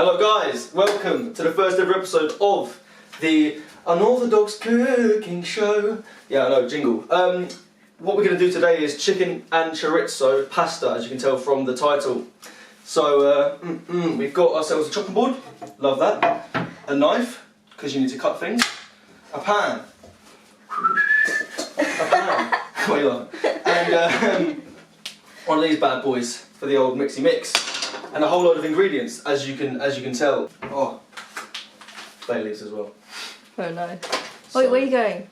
Hello guys, welcome to the first ever episode of the Unorthodox Cooking Show. Yeah, I know, jingle. What we're going to do today is chicken and chorizo pasta, as you can tell from the title. So, we've got ourselves a chopping board, love that, a knife, because you need to cut things, a pan, what are you laughing? And one of these bad boys for the old mixy mix. And a whole load of ingredients, as you can tell. Oh, bay leaves as well. Oh no. So, wait, where are you going?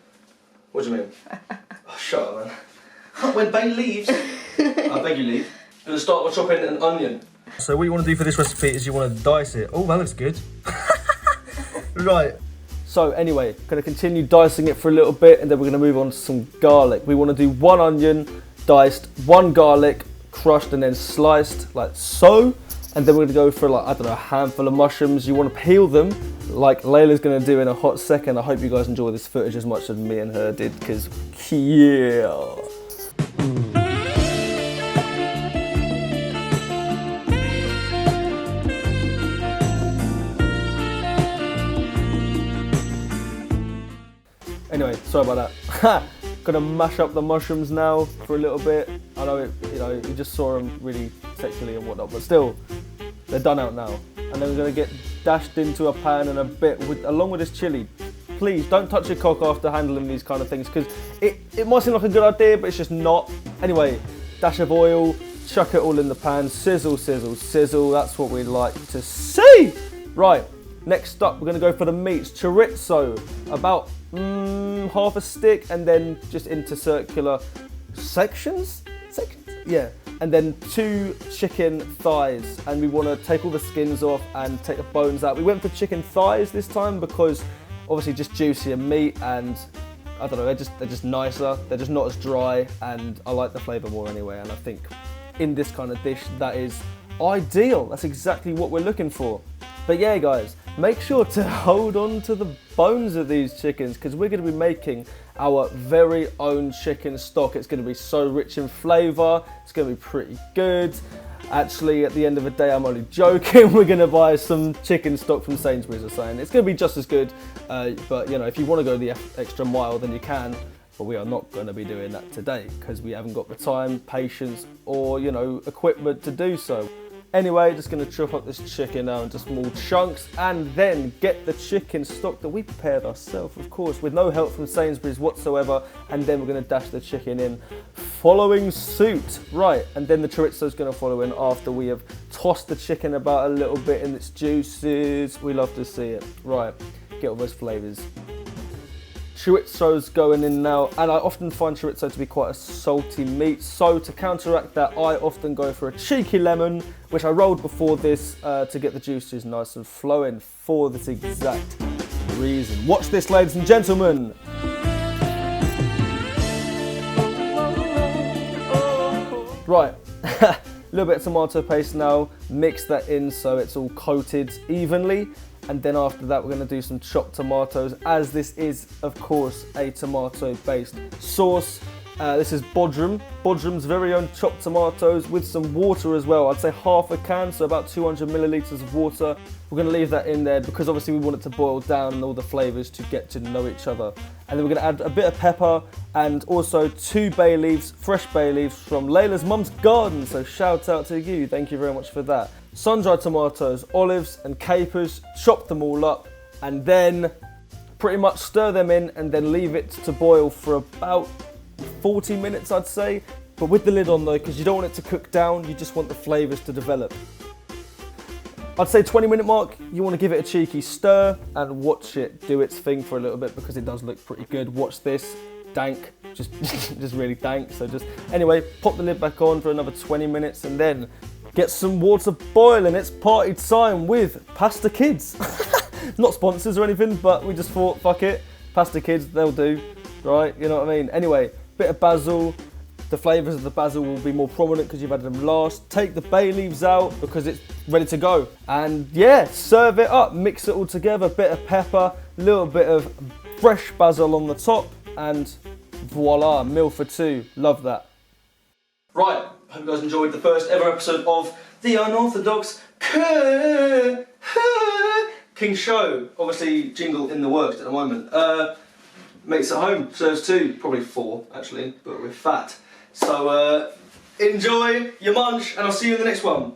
What do you mean? Oh, shut up, man. When bay leaves, I beg you leave. I'm going to start by chopping an onion. So what you want to do for this recipe is you want to dice it. Oh, that looks good. Right. So anyway, going to continue dicing it for a little bit, and then we're going to move on to some garlic. We want to do 1 onion diced, 1 garlic crushed and then sliced like so. And then we're going to go for, like, I don't know, a handful of mushrooms. You want to peel them like Layla's going to do in a hot second. I hope you guys enjoy this footage as much as me and her did, because yeah. Anyway, sorry about that. Gonna mash up the mushrooms now for a little bit. I know, you just saw them really sexually and whatnot, but still, they're done out now. And then we're gonna get dashed into a pan and a bit, along with this chili. Please don't touch your cock after handling these kind of things, because it might seem like a good idea, but it's just not. Anyway, dash of oil, chuck it all in the pan, sizzle, sizzle, sizzle. That's what we like to see. Right, next up, we're gonna go for the meats. Chorizo, about half a stick, and then just into circular sections? Yeah. And then 2 chicken thighs, and we want to take all the skins off and take the bones out. We went for chicken thighs this time because obviously just juicier meat, and I don't know, they're just nicer. They're just not as dry, and I like the flavour more anyway. And I think in this kind of dish, that is ideal. That's exactly what we're looking for. But yeah, guys, make sure to hold on to the bones of these chickens, because we're going to be making our very own chicken stock. It's going to be so rich in flavour. It's going to be pretty good. Actually, at the end of the day, I'm only joking. We're going to buy some chicken stock from Sainsbury's or something. It's going to be just as good. But, you know, if you want to go the extra mile, then you can. But we are not going to be doing that today, because we haven't got the time, patience, or, you know, equipment to do so. Anyway, just going to chop up this chicken now into small chunks, and then get the chicken stock that we prepared ourselves, of course, with no help from Sainsbury's whatsoever. And then we're going to dash the chicken in following suit. Right, and then the chorizo is going to follow in after we have tossed the chicken about a little bit in its juices. We love to see it. Right, get all those flavours. Chorizo's going in now, and I often find chorizo to be quite a salty meat, so to counteract that, I often go for a cheeky lemon, which I rolled before this to get the juices nice and flowing for this exact reason. Watch this, ladies and gentlemen. Right, a little bit of tomato paste now, mix that in so it's all coated evenly. And then after that, we're going to do some chopped tomatoes, as this is, of course, a tomato-based sauce. This is Bodrum's very own chopped tomatoes with some water as well. I'd say half a can, so about 200 millilitres of water. We're going to leave that in there because obviously we want it to boil down and all the flavours to get to know each other. And then we're going to add a bit of pepper and also 2 bay leaves, fresh bay leaves from Layla's mum's garden. So shout out to you, thank you very much for that. Sun-dried tomatoes, olives and capers, chop them all up, and then pretty much stir them in and then leave it to boil for about 40 minutes, I'd say. But with the lid on though, because you don't want it to cook down, you just want the flavours to develop. I'd say 20-minute mark, you want to give it a cheeky stir and watch it do its thing for a little bit, because it does look pretty good. Watch this, dank, just really dank. So just, anyway, pop the lid back on for another 20 minutes and then get some water boiling. It's party time with Pasta Kids. Not sponsors or anything, but we just thought, fuck it, Pasta Kids, they'll do, right? You know what I mean? Anyway, bit of basil. The flavours of the basil will be more prominent because you've added them last. Take the bay leaves out because it's ready to go. And yeah, serve it up, mix it all together, bit of pepper, a little bit of fresh basil on the top, and voila, meal for 2. Love that. Right, hope you guys enjoyed the first ever episode of the Unorthodox Cooking King Show, obviously jingle in the works at the moment. Mates at home, serves 2, probably 4 actually, but we're fat. So enjoy your munch and I'll see you in the next one.